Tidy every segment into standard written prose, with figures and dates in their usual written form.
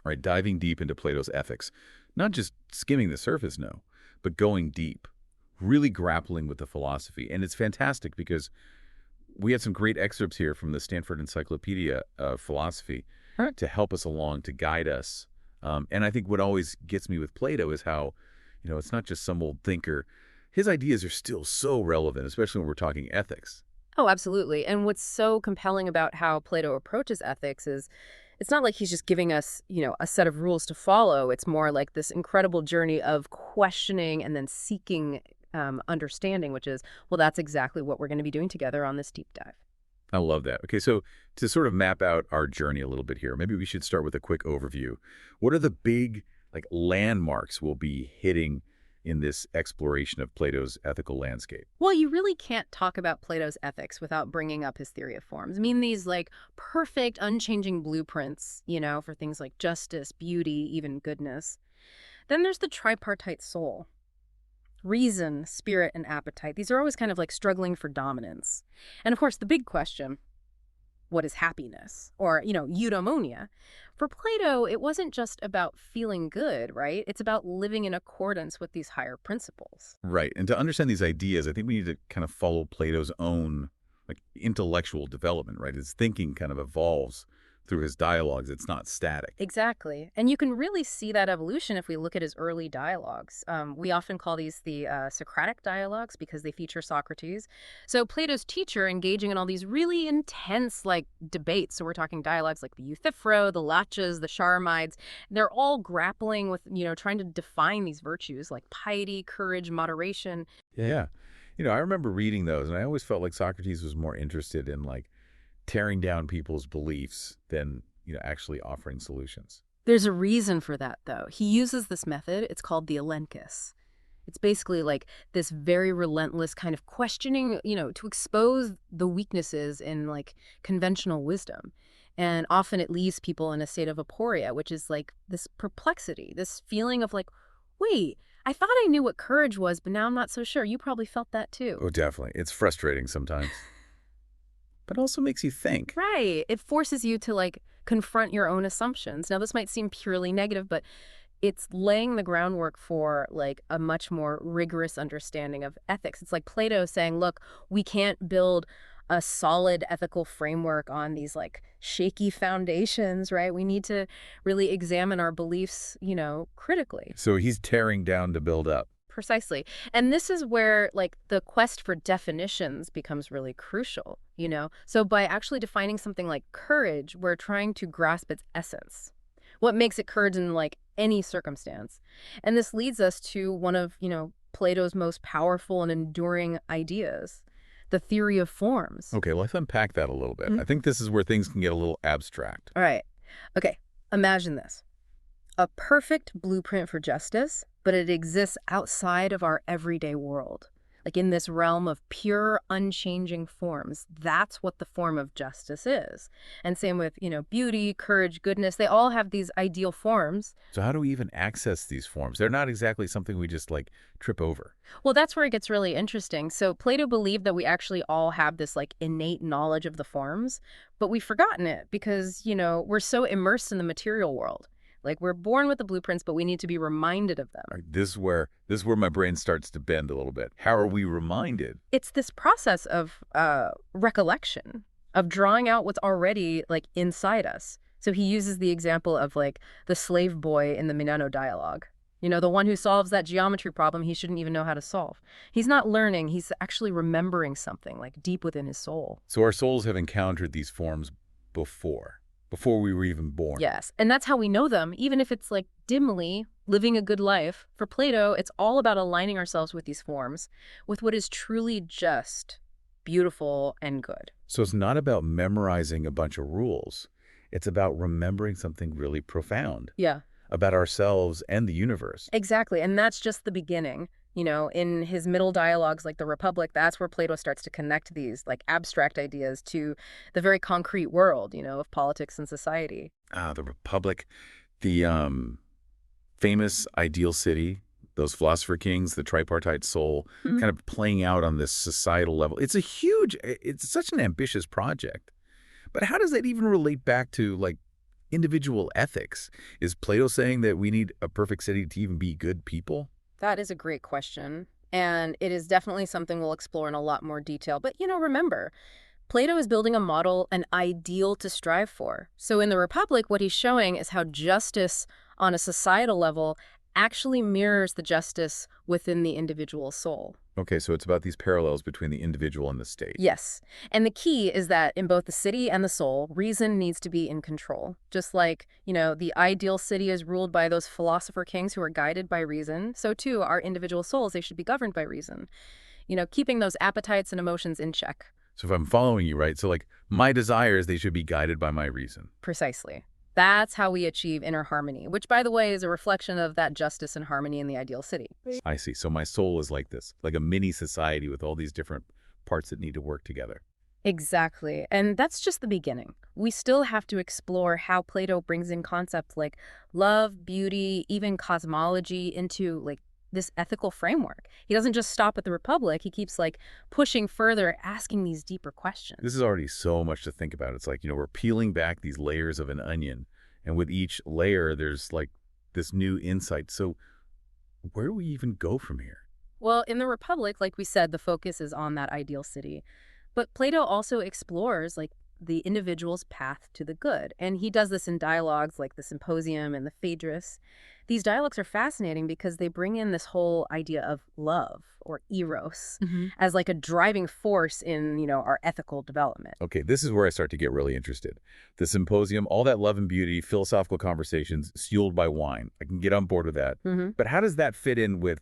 right? Diving deep into Plato's ethics. Not just skimming the surface, no, but going deep, really grappling with the philosophy. And it's fantastic because we had some great excerpts here from the Stanford Encyclopedia of Philosophy Right. to help us along, to guide us. And I think what always gets me with Plato is how, it's not just some old thinker. His ideas are still so relevant, especially when we're talking ethics. Oh, absolutely. And what's so compelling about how Plato approaches ethics is it's not like he's just giving us, a set of rules to follow. It's more like this incredible journey of questioning and then seeking understanding, which is, well, that's exactly what we're going to be doing together on this deep dive. I love that. Okay, so to sort of map out our journey a little bit here, maybe we should start with a quick overview. What are the big landmarks we'll be hitting in this exploration of Plato's ethical landscape? Well, you really can't talk about Plato's ethics without bringing up his theory of forms. I mean, these perfect, unchanging blueprints, for things like justice, beauty, even goodness. Then there's the tripartite soul. Reason, spirit, and appetite. These are always kind of like struggling for dominance. And of course, the big question, what is happiness? Or, eudaimonia. For Plato, it wasn't just about feeling good, right? It's about living in accordance with these higher principles. Right. And to understand these ideas, I think we need to kind of follow Plato's own intellectual development, right? His thinking kind of evolves through his dialogues. It's not static. Exactly. And you can really see that evolution if we look at his early dialogues. We often call these the Socratic dialogues because they feature Socrates. So Plato's teacher engaging in all these really intense debates. So we're talking dialogues like the Euthyphro, the Laches, the Charmides. They're all grappling with, trying to define these virtues like piety, courage, moderation. Yeah. I remember reading those, and I always felt like Socrates was more interested in tearing down people's beliefs than, actually offering solutions. There's a reason for that, though. He uses this method. It's called the elenchus. It's basically like this very relentless kind of questioning, to expose the weaknesses in conventional wisdom. And often it leaves people in a state of aporia, which is this perplexity, this feeling of wait, I thought I knew what courage was, but now I'm not so sure. You probably felt that too. Oh, definitely. It's frustrating sometimes, but also makes you think. Right. It forces you to confront your own assumptions. Now, this might seem purely negative, but it's laying the groundwork for a much more rigorous understanding of ethics. It's like Plato saying, look, we can't build a solid ethical framework on these shaky foundations, right? We need to really examine our beliefs, critically. So he's tearing down to build up. Precisely. And this is where the quest for definitions becomes really crucial, So by actually defining something like courage, we're trying to grasp its essence. What makes it courage in any circumstance? And this leads us to one of, Plato's most powerful and enduring ideas, the theory of forms. Okay, let's unpack that a little bit. I think this is where things can get a little abstract. All right. Okay. Imagine this. A perfect blueprint for justice, but it exists outside of our everyday world, in this realm of pure, unchanging forms. That's what the form of justice is. And same with, beauty, courage, goodness. They all have these ideal forms. So how do we even access these forms? They're not exactly something we just trip over. Well, that's where it gets really interesting. So Plato believed that we actually all have this innate knowledge of the forms, but we've forgotten it because, we're so immersed in the material world. We're born with the blueprints, but we need to be reminded of them. All right, this is where my brain starts to bend a little bit. How are we reminded? It's this process of recollection, of drawing out what's already inside us. So he uses the example of the slave boy in the Meneno dialogue. The one who solves that geometry problem he shouldn't even know how to solve. He's not learning, he's actually remembering something deep within his soul. So our souls have encountered these forms before we were even born. Yes, and that's how we know them, even if it's dimly living a good life. For Plato, it's all about aligning ourselves with these forms, with what is truly just, beautiful, and good. So it's not about memorizing a bunch of rules. It's about remembering something really profound. Yeah. About ourselves and the universe. Exactly, and that's just the beginning. In his middle dialogues like the Republic, that's where Plato starts to connect these abstract ideas to the very concrete world, of politics and society. The Republic, the famous ideal city, those philosopher kings, the tripartite soul, kind of playing out on this societal level. It's such an ambitious project. But how does that even relate back to individual ethics. Is Plato saying that we need a perfect city to even be good people? That is a great question. And it is definitely something we'll explore in a lot more detail. But, remember, Plato is building a model, an ideal to strive for. So in the Republic, what he's showing is how justice on a societal level actually mirrors the justice within the individual soul. Okay, so it's about these parallels between the individual and the state. Yes. And the key is that in both the city and the soul, reason needs to be in control. Just like, the ideal city is ruled by those philosopher kings who are guided by reason, so too our individual souls, they should be governed by reason. Keeping those appetites and emotions in check. So if I'm following you right, so like my desires, they should be guided by my reason. Precisely. That's how we achieve inner harmony, which, by the way, is a reflection of that justice and harmony in the ideal city. I see. So my soul is like this, like a mini society with all these different parts that need to work together. Exactly. And that's just the beginning. We still have to explore how Plato brings in concepts like love, beauty, even cosmology into this ethical framework. He doesn't just stop at the Republic. He keeps pushing further, asking these deeper questions. This is already so much to think about. It's like, we're peeling back these layers of an onion, and with each layer, there's like this new insight. So where do we even go from here? Well, in the Republic, like we said, the focus is on that ideal city. But Plato also explores the individual's path to the good. And he does this in dialogues like the Symposium and the Phaedrus. These dialogues are fascinating because they bring in this whole idea of love or eros as a driving force in, our ethical development. Okay, this is where I start to get really interested. The Symposium, all that love and beauty, philosophical conversations fueled by wine. I can get on board with that. But how does that fit in with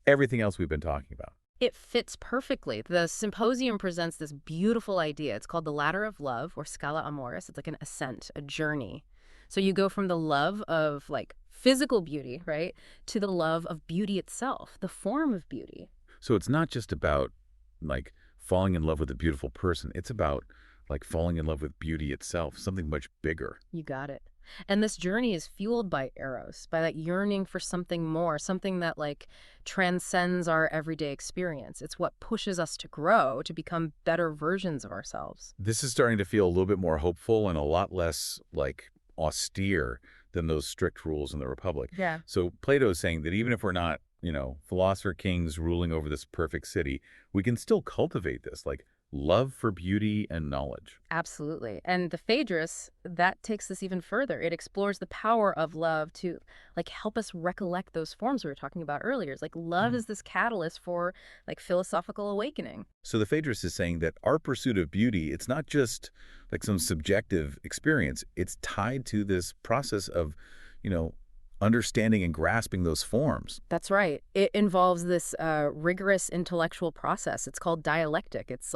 everything else we've been talking about? It fits perfectly. The Symposium presents this beautiful idea. It's called the Ladder of Love, or Scala Amoris. It's like an ascent, a journey. So you go from the love of physical beauty, right, to the love of beauty itself, the form of beauty. So it's not just about falling in love with a beautiful person. It's about falling in love with beauty itself, something much bigger. You got it. And this journey is fueled by eros, by that yearning for something more, something that transcends our everyday experience. It's what pushes us to grow, to become better versions of ourselves. This is starting to feel a little bit more hopeful and a lot less austere than those strict rules in the Republic. Yeah. So Plato is saying that even if we're not, philosopher kings ruling over this perfect city, we can still cultivate this, love for beauty and knowledge. Absolutely. And the Phaedrus, that takes this even further. It explores the power of love to help us recollect those forms we were talking about earlier. It's love is this catalyst for philosophical awakening. So the Phaedrus is saying that our pursuit of beauty, it's not just some subjective experience. It's tied to this process of, understanding and grasping those forms. That's right. It involves this rigorous intellectual process. It's called dialectic. It's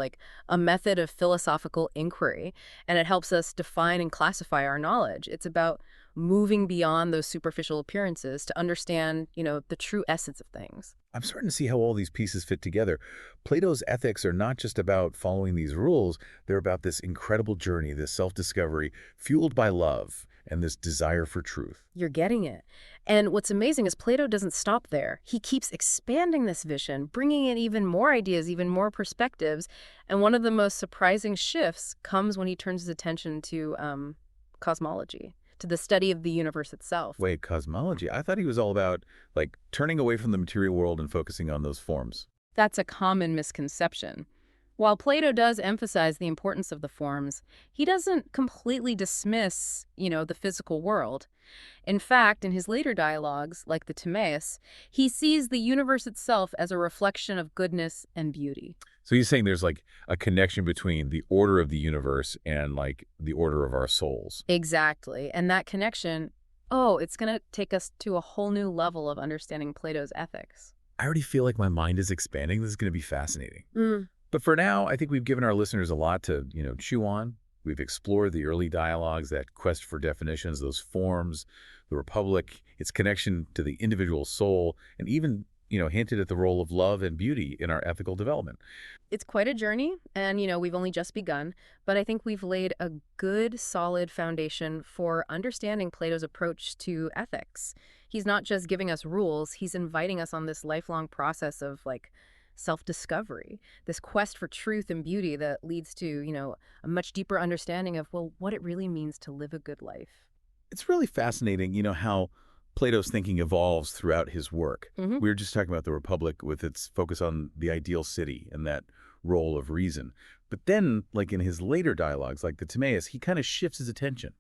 a method of philosophical inquiry, and it helps us define and classify our knowledge. It's about moving beyond those superficial appearances to understand, the true essence of things. I'm starting to see how all these pieces fit together. Plato's ethics are not just about following these rules. They're about this incredible journey, this self-discovery, fueled by love and this desire for truth. You're getting it. And what's amazing is Plato doesn't stop there. He keeps expanding this vision, bringing in even more ideas, even more perspectives. And one of the most surprising shifts comes when he turns his attention to cosmology, to the study of the universe itself. Wait, cosmology? I thought he was all about, turning away from the material world and focusing on those forms. That's a common misconception. While Plato does emphasize the importance of the forms, he doesn't completely dismiss, the physical world. In fact, in his later dialogues, like the Timaeus, he sees the universe itself as a reflection of goodness and beauty. So he's saying there's a connection between the order of the universe and the order of our souls. Exactly. And that connection, it's going to take us to a whole new level of understanding Plato's ethics. I already feel like my mind is expanding. This is going to be fascinating. Mm. But for now, I think we've given our listeners a lot to, chew on. We've explored the early dialogues, that quest for definitions, those forms, the Republic, its connection to the individual soul, and even, hinted at the role of love and beauty in our ethical development. It's quite a journey, and, we've only just begun, but I think we've laid a good, solid foundation for understanding Plato's approach to ethics. He's not just giving us rules, he's inviting us on this lifelong process of, self-discovery, this quest for truth and beauty that leads to, a much deeper understanding of, what it really means to live a good life. It's really fascinating, how Plato's thinking evolves throughout his work. Hmm. We were just talking about the Republic with its focus on the ideal city and that role of reason. But then, like in his later dialogues, like the Timaeus, he kind of shifts his attention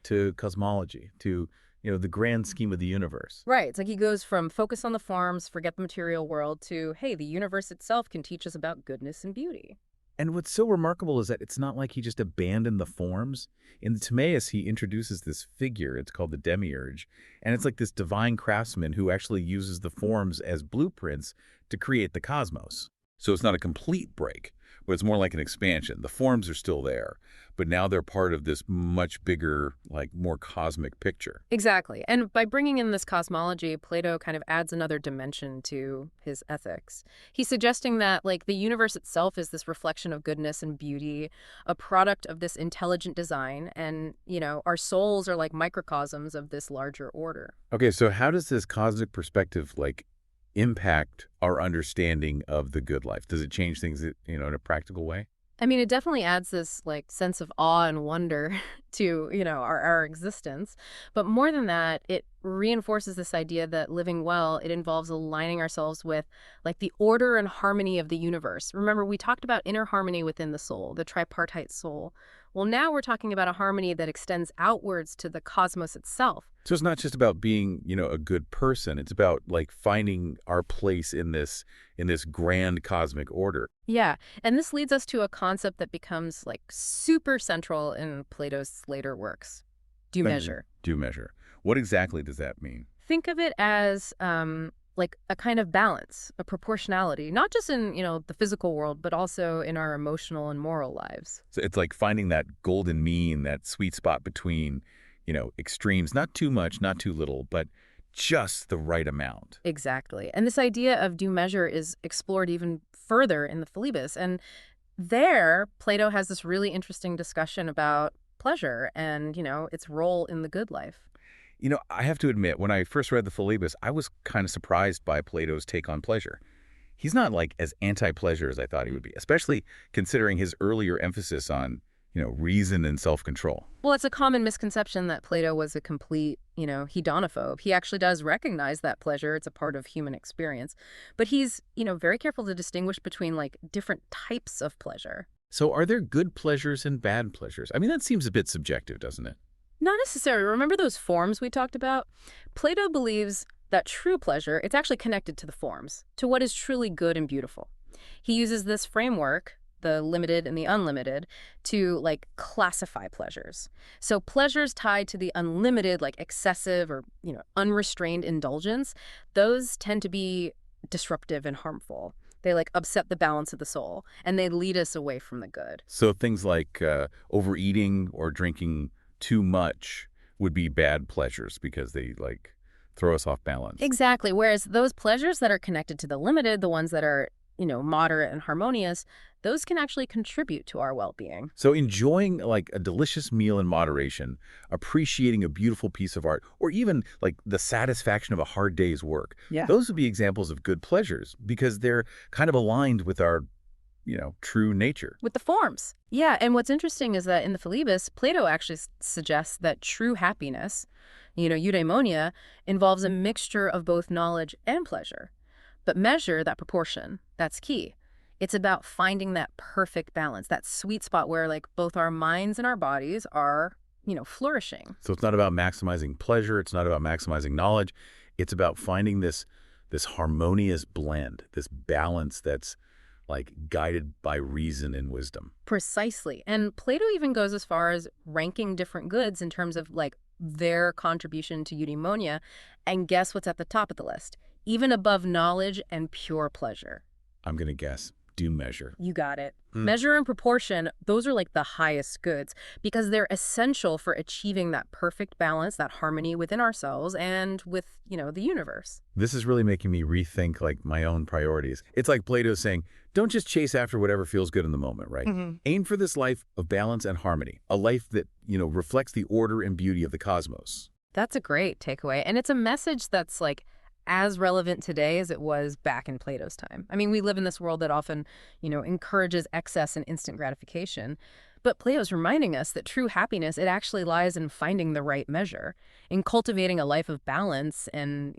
to cosmology, to, the grand scheme of the universe. Right. It's like he goes from focus on the forms, forget the material world, to, hey, the universe itself can teach us about goodness and beauty. And what's so remarkable is that it's not like he just abandoned the forms. In the Timaeus, he introduces this figure. It's called the demiurge. And it's like this divine craftsman who actually uses the forms as blueprints to create the cosmos. So it's not a complete break, but it's more like an expansion. The forms are still there, but now they're part of this much bigger, like more cosmic picture. Exactly. And by bringing in this cosmology, Plato kind of adds another dimension to his ethics. He's suggesting that, like, the universe itself is this reflection of goodness and beauty, a product of this intelligent design, and, our souls are like microcosms of this larger order. Okay, so how does this cosmic perspective, like, impact our understanding of the good life? Does it change things, in a practical way? I mean, it definitely adds this like sense of awe and wonder to, our existence. But more than that, it reinforces this idea that living well, it involves aligning ourselves with like the order and harmony of the universe. Remember, we talked about inner harmony within the soul, the tripartite soul. Well, now we're talking about a harmony that extends outwards to the cosmos itself. So it's not just about being, a good person. It's about like finding our place in this grand cosmic order. Yeah, and this leads us to a concept that becomes like super central in Plato's later works. Due measure. Due measure. What exactly does that mean? Think of it as like a kind of balance, a proportionality, not just in, the physical world, but also in our emotional and moral lives. So it's like finding that golden mean, that sweet spot between, extremes, not too much, not too little, but just the right amount. Exactly. And this idea of due measure is explored even further in the Philebus. And there, Plato has this really interesting discussion about pleasure and, its role in the good life. I have to admit, when I first read the Philebus, I was kind of surprised by Plato's take on pleasure. He's not like as anti-pleasure as I thought he would be, especially considering his earlier emphasis on, reason and self-control. Well, it's a common misconception that Plato was a complete, hedonophobe. He actually does recognize that pleasure. It's a part of human experience. But he's, very careful to distinguish between like different types of pleasure. So are there good pleasures and bad pleasures? I mean, that seems a bit subjective, doesn't it? Not necessarily. Remember those forms we talked about? Plato believes that true pleasure, it's actually connected to the forms, to what is truly good and beautiful. He uses this framework, the limited and the unlimited, to like classify pleasures. So pleasures tied to the unlimited, like excessive or, unrestrained indulgence, those tend to be disruptive and harmful. They like upset the balance of the soul and they lead us away from the good. So things like overeating or drinking too much would be bad pleasures because they like throw us off balance. Exactly. Whereas those pleasures that are connected to the limited, the ones that are, moderate and harmonious, those can actually contribute to our well-being. So enjoying like a delicious meal in moderation, appreciating a beautiful piece of art, or even like the satisfaction of a hard day's work. Yeah. Those would be examples of good pleasures because they're kind of aligned with our, true nature. With the forms. Yeah, and what's interesting is that in the Philebus, Plato actually suggests that true happiness, eudaimonia, involves a mixture of both knowledge and pleasure. But measure that proportion. That's key. It's about finding that perfect balance, that sweet spot where like both our minds and our bodies are, flourishing. So it's not about maximizing pleasure. It's not about maximizing knowledge. It's about finding this harmonious blend, this balance that's like guided by reason and wisdom. Precisely. And Plato even goes as far as ranking different goods in terms of like their contribution to eudaimonia. And guess what's at the top of the list? Even above knowledge and pure pleasure. I'm going to guess due measure. You got it. Measure and proportion, those are like the highest goods because they're essential for achieving that perfect balance, that harmony within ourselves and with, the universe. This is really making me rethink like my own priorities. It's like Plato saying, don't just chase after whatever feels good in the moment, right? Aim for this life of balance and harmony, a life that, reflects the order and beauty of the cosmos. That's a great takeaway. And it's a message that's like as relevant today as it was back in Plato's time. I mean, we live in this world that often, encourages excess and instant gratification. But Plato's reminding us that true happiness, it actually lies in finding the right measure, in cultivating a life of balance and,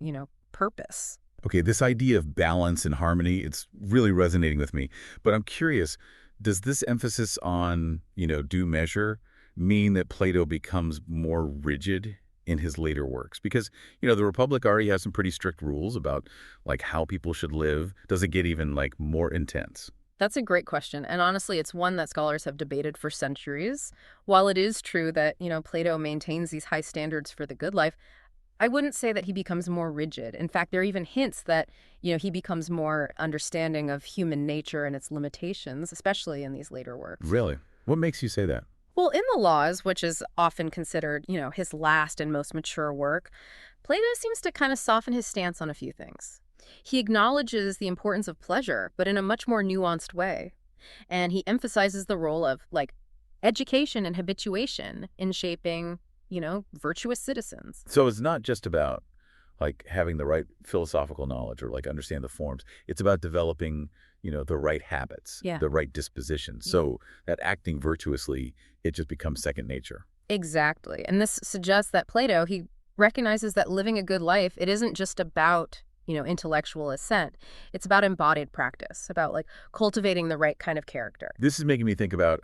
purpose. Okay, this idea of balance and harmony, it's really resonating with me. But I'm curious, does this emphasis on, due measure mean that Plato becomes more rigid in his later works? Because, the Republic already has some pretty strict rules about, like, how people should live. Does it get even, like, more intense? That's a great question. And honestly, it's one that scholars have debated for centuries. While it is true that, Plato maintains these high standards for the good life, I wouldn't say that he becomes more rigid. In fact, there are even hints that, he becomes more understanding of human nature and its limitations, especially in these later works. Really? What makes you say that? Well, in the Laws, which is often considered, his last and most mature work, Plato seems to kind of soften his stance on a few things. He acknowledges the importance of pleasure, but in a much more nuanced way. And he emphasizes the role of, like, education and habituation in shaping, virtuous citizens. So it's not just about like having the right philosophical knowledge or like understand the forms. It's about developing, the right habits, Yeah. the right disposition. So that acting virtuously, it just becomes second nature. Exactly. And this suggests that Plato, he recognizes that living a good life, it isn't just about, intellectual assent. It's about embodied practice, about like cultivating the right kind of character. This is making me think about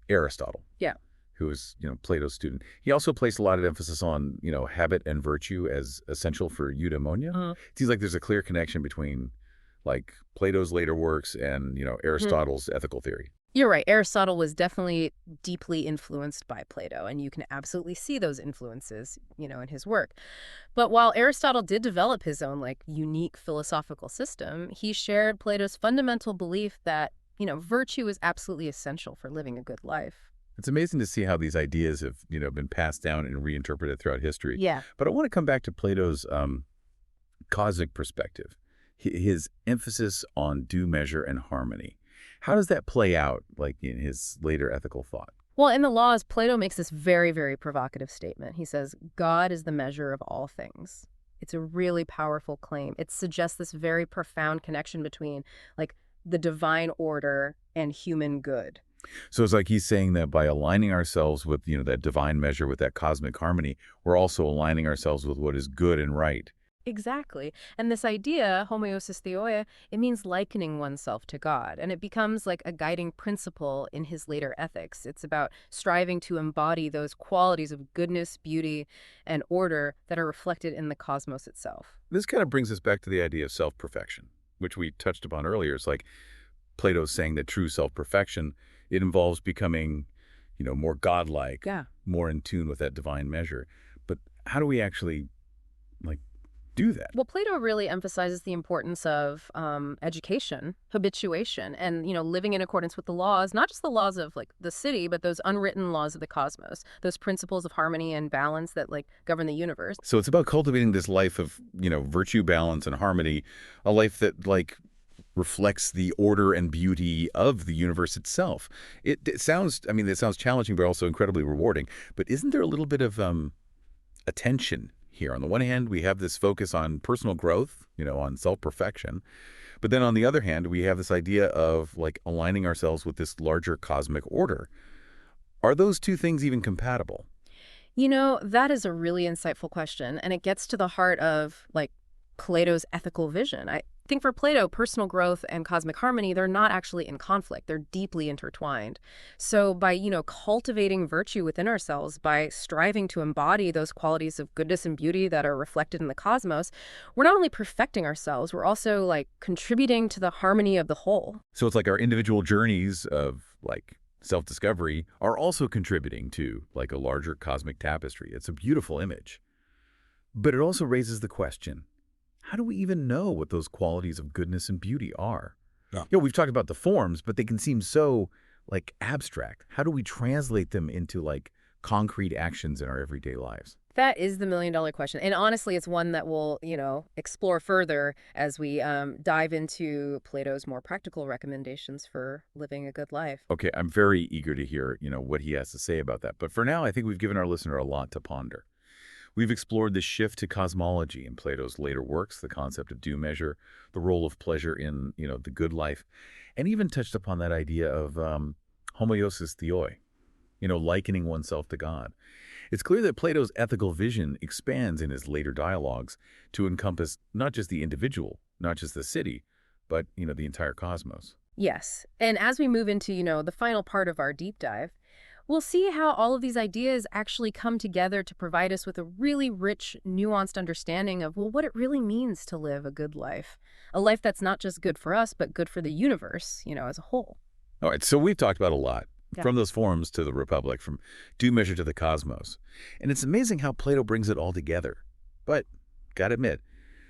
Aristotle, Yeah. who was, Plato's student. He also placed a lot of emphasis on, habit and virtue as essential for eudaimonia. It seems like there's a clear connection between like Plato's later works and, Aristotle's ethical theory. You're right. Aristotle was definitely deeply influenced by Plato, and you can absolutely see those influences, in his work. But while Aristotle did develop his own, like, unique philosophical system, he shared Plato's fundamental belief that, virtue is absolutely essential for living a good life. It's amazing to see how these ideas have, been passed down and reinterpreted throughout history. Yeah. But I want to come back to Plato's cosmic perspective, his emphasis on due measure and harmony. How does that play out, like, in his later ethical thought? Well, in the Laws, Plato makes this very, very provocative statement. He says, God is the measure of all things. It's a really powerful claim. It suggests this very profound connection between, like, the divine order and human good. So it's like he's saying that by aligning ourselves with, that divine measure, with that cosmic harmony, we're also aligning ourselves with what is good and right. Exactly. And this idea, homoousis theoia, it means likening oneself to God. And it becomes like a guiding principle in his later ethics. It's about striving to embody those qualities of goodness, beauty, and order that are reflected in the cosmos itself. This kind of brings us back to the idea of self-perfection, which we touched upon earlier. It's like Plato's saying that true self-perfection, it involves becoming, more godlike, Yeah. more in tune with that divine measure. But how do we actually, like, do that? Well, Plato really emphasizes the importance of education, habituation, and, living in accordance with the laws, not just the laws of, like, the city, but those unwritten laws of the cosmos, those principles of harmony and balance that, like, govern the universe. So it's about cultivating this life of, virtue, balance, and harmony, a life that, like, reflects the order and beauty of the universe itself. It sounds, it sounds challenging, but also incredibly rewarding. But isn't there a little bit of a tension here? On the one hand, we have this focus on personal growth, on self-perfection. But then on the other hand, we have this idea of, like, aligning ourselves with this larger cosmic order. Are those two things even compatible? That is a really insightful question, and it gets to the heart of, like, Plato's ethical vision. I think for Plato, personal growth and cosmic harmony, they're not actually in conflict. They're deeply intertwined. So by, cultivating virtue within ourselves, by striving to embody those qualities of goodness and beauty that are reflected in the cosmos, we're not only perfecting ourselves, we're also, like, contributing to the harmony of the whole. So it's like our individual journeys of, like, self-discovery are also contributing to, like, a larger cosmic tapestry. It's a beautiful image. But it also raises the question, how do we even know what those qualities of goodness and beauty are? Yeah. We've talked about the forms, but they can seem so, like, abstract. How do we translate them into, like, concrete actions in our everyday lives? That is the million-dollar question. And honestly, it's one that we'll, explore further as we dive into Plato's more practical recommendations for living a good life. Okay, I'm very eager to hear, what he has to say about that. But for now, I think we've given our listener a lot to ponder. We've explored the shift to cosmology in Plato's later works, the concept of due measure, the role of pleasure in, the good life, and even touched upon that idea of homoiousis theoi, likening oneself to God. It's clear that Plato's ethical vision expands in his later dialogues to encompass not just the individual, not just the city, but, the entire cosmos. Yes. And as we move into, the final part of our deep dive, we'll see how all of these ideas actually come together to provide us with a really rich, nuanced understanding of, well, what it really means to live a good life. A life that's not just good for us, but good for the universe, as a whole. All right, so we've talked about a lot, Yeah. from those forms to the Republic, from due measure to the cosmos. And it's amazing how Plato brings it all together. But, gotta admit,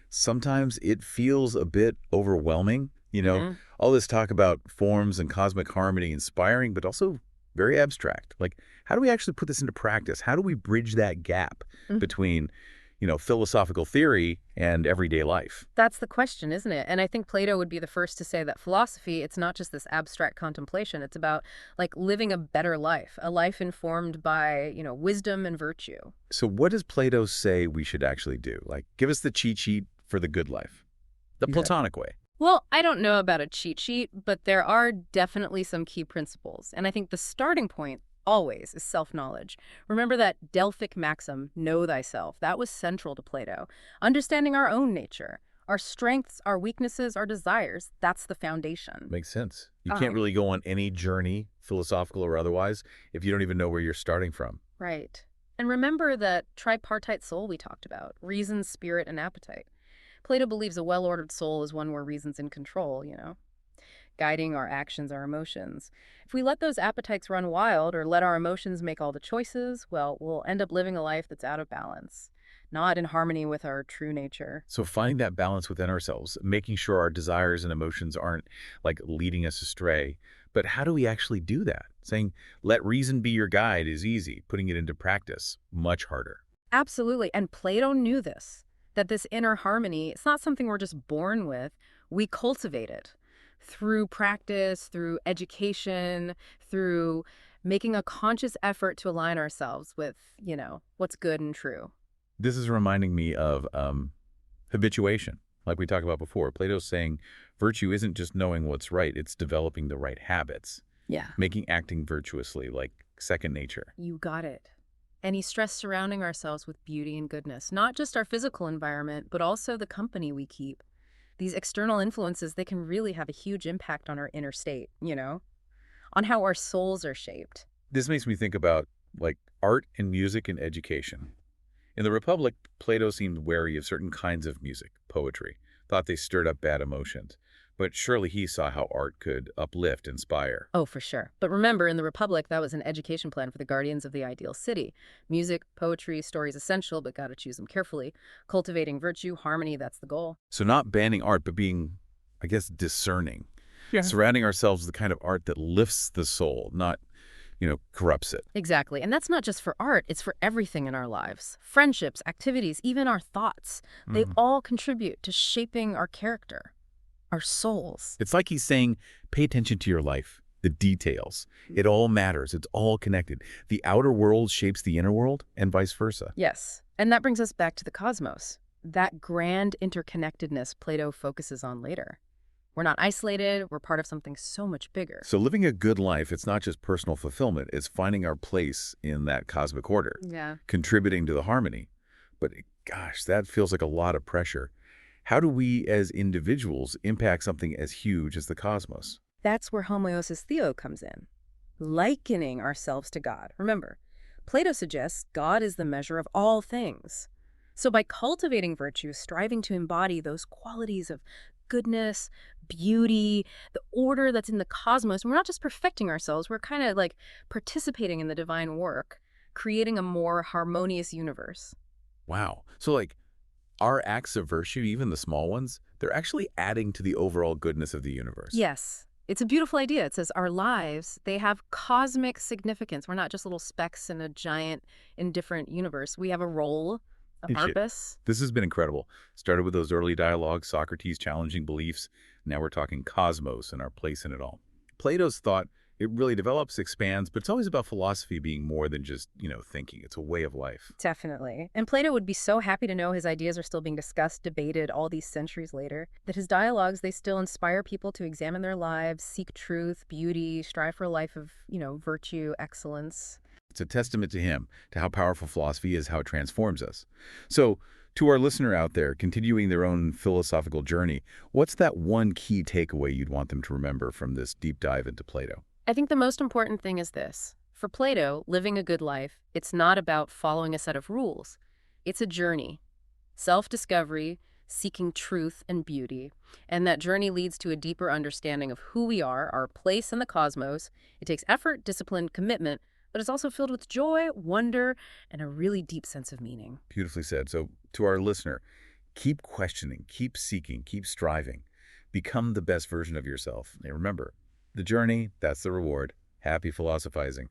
sometimes it feels a bit overwhelming. Mhm. All this talk about forms and cosmic harmony, inspiring, but also very abstract. Like, how do we actually put this into practice? How do we bridge that gap between, philosophical theory and everyday life? That's the question, isn't it? And I think Plato would be the first to say that philosophy, it's not just this abstract contemplation. It's about like living a better life, a life informed by, wisdom and virtue. So what does Plato say we should actually do? Like, give us the cheat sheet for the good life. The Yeah. Platonic way. Well, I don't know about a cheat sheet, but there are definitely some key principles. And I think the starting point always is self-knowledge. Remember that Delphic maxim, know thyself. That was central to Plato. Understanding our own nature, our strengths, our weaknesses, our desires, that's the foundation. Makes sense. You All can't right. really go on any journey, philosophical or otherwise, if you don't even know where you're starting from. Right. And remember that tripartite soul we talked about, reason, spirit, and appetite. Plato believes a well-ordered soul is one where reason's in control, guiding our actions, our emotions. If we let those appetites run wild or let our emotions make all the choices, well, we'll end up living a life that's out of balance, not in harmony with our true nature. So finding that balance within ourselves, making sure our desires and emotions aren't like leading us astray. But how do we actually do that? Saying, let reason be your guide is easy. Putting it into practice, much harder. Absolutely. And Plato knew this, that this inner harmony, it's not something we're just born with. We cultivate it through practice, through education, through making a conscious effort to align ourselves with, what's good and true. This is reminding me of habituation, like we talked about before. Plato's saying virtue isn't just knowing what's right, it's developing the right habits, Yeah. making acting virtuously like second nature. You got it. And he stressed surrounding ourselves with beauty and goodness, not just our physical environment, but also the company we keep. These external influences, they can really have a huge impact on our inner state, on how our souls are shaped. This makes me think about like art and music and education. In the Republic, Plato seemed wary of certain kinds of music, poetry, thought they stirred up bad emotions. But surely he saw how art could uplift, inspire. Oh, for sure. But remember, in the Republic, that was an education plan for the guardians of the ideal city. Music, poetry, stories essential, but gotta choose them carefully. Cultivating virtue, harmony, that's the goal. So not banning art, but being, I guess, discerning. Yeah. Surrounding ourselves with the kind of art that lifts the soul, not, corrupts it. Exactly. And that's not just for art, it's for everything in our lives. Friendships, activities, even our thoughts. They all contribute to shaping our character, our souls. It's like he's saying, pay attention to your life, the details. It all matters. It's all connected. The outer world shapes the inner world and vice versa. Yes. And that brings us back to the cosmos. That grand interconnectedness Plato focuses on later. We're not isolated. We're part of something so much bigger. So living a good life, it's not just personal fulfillment. It's finding our place in that cosmic order, Yeah. contributing to the harmony. But gosh, that feels like a lot of pressure. How do we as individuals impact something as huge as the cosmos? That's where homoiousis theo comes in. Likening ourselves to God. Remember, Plato suggests God is the measure of all things. So by cultivating virtue, striving to embody those qualities of goodness, beauty, the order that's in the cosmos, we're not just perfecting ourselves, we're kind of like participating in the divine work, creating a more harmonious universe. Wow. So like our acts of virtue, even the small ones, they're actually adding to the overall goodness of the universe. Yes. It's a beautiful idea. It says our lives, they have cosmic significance. We're not just little specks in a giant, indifferent universe. We have a role, a And shit. purpose. This has been incredible. Started with those early dialogues, Socrates challenging beliefs. Now we're talking cosmos and our place in it all. Plato's thought It really develops, expands, but it's always about philosophy being more than just, thinking. It's a way of life. Definitely. And Plato would be so happy to know his ideas are still being discussed, debated all these centuries later, that his dialogues, they still inspire people to examine their lives, seek truth, beauty, strive for a life of, virtue, excellence. It's a testament to him, to how powerful philosophy is, how it transforms us. So, to our listener out there, continuing their own philosophical journey, what's that one key takeaway you'd want them to remember from this deep dive into Plato? I think the most important thing is this. For Plato, living a good life, it's not about following a set of rules. It's a journey, self-discovery, seeking truth and beauty. And that journey leads to a deeper understanding of who we are, our place in the cosmos. It takes effort, discipline, commitment, but it's also filled with joy, wonder, and a really deep sense of meaning. Beautifully said. So, to our listener, keep questioning, keep seeking, keep striving. Become the best version of yourself. And remember, the journey, that's the reward. Happy philosophizing.